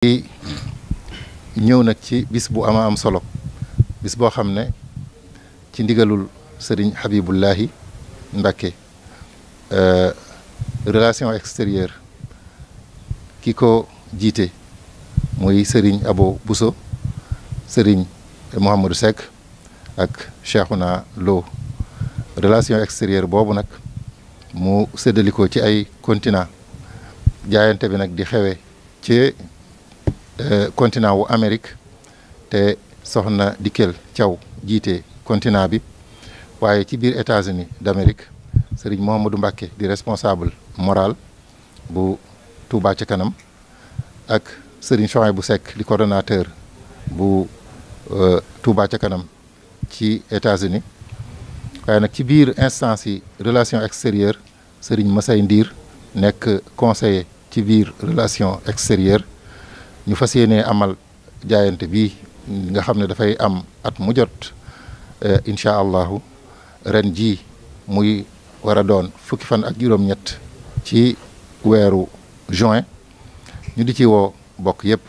di ñëw nag ci bis bu am solo bis boo xam ne ci ndigalul sëriñ Habibullahi Mbacké relation extérieure ki ko jiite muy sëriñ Abo Bousso sëriñ Mouhamadou Seck ak Cheikhouna Lo relation extérieure boobu nag mu séddalikoo ci ay continent jaayante bi nag di xewe ci continent wu Amérique te soxna Dikel Thiaw jiite continent bi waaye ci biir États-Unis d'Amérique sëriñ Mouhamadou Mbacké di responsable moral bu Touba ca kanam ak sëriñ Chouaïbou Seck di coordonnateur bu Touba ca kanam ci États-Unis waaye nag ci biir instance yi relation extérieure sëriñ Massay Ndiir nekk conseiller ci biir relation extérieure ñu fas yéene amal jaayante bi nga xam ne dafay am at mu jot incha allahu ren ji muy war a doon fukki fan ak juróom-ñett ci weeru juin ñu di ci woo bokk yépp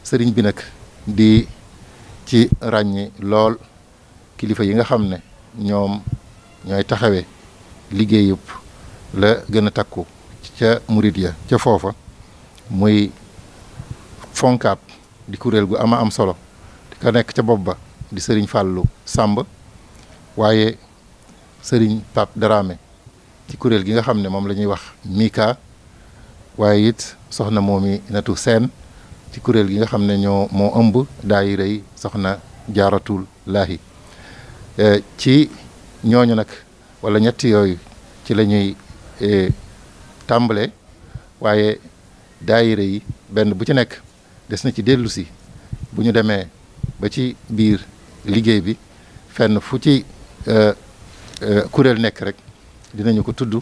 sëriñ bi nag di ci ràññi lool kilifa yi nga xam ne ñoom ñooy taxawee liggéey yëpp la gën a takku ca murid ya ca foofa muy FONCAB di kuréel gu am solo di ka nekk ca bopp ba di sëriñ Fallou Samb waaye sëriñ Pape Dramé ci kuréel gi nga xam ne moom la ñuy wax Mika waaye it soxna Momi Natu Seen ci kuréel gi nga xam ne moo ëmb daayira yi soxna Jaaratul Laahi ci ñooñu nag wala ñetti yooyu ci la ñuy tàmbale waaye daayira yi benn bu ci nekk des na ci dellu si bu ñu demee ba ci biir liggéey bi fenn fu ci kuréel nekk rek dinañu ko tudd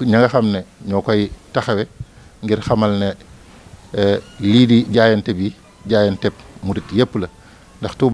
ña nga xam ne ñoo koy taxawe ngir xamal ne lii di jaayante bi jaayante murit yépp la ndax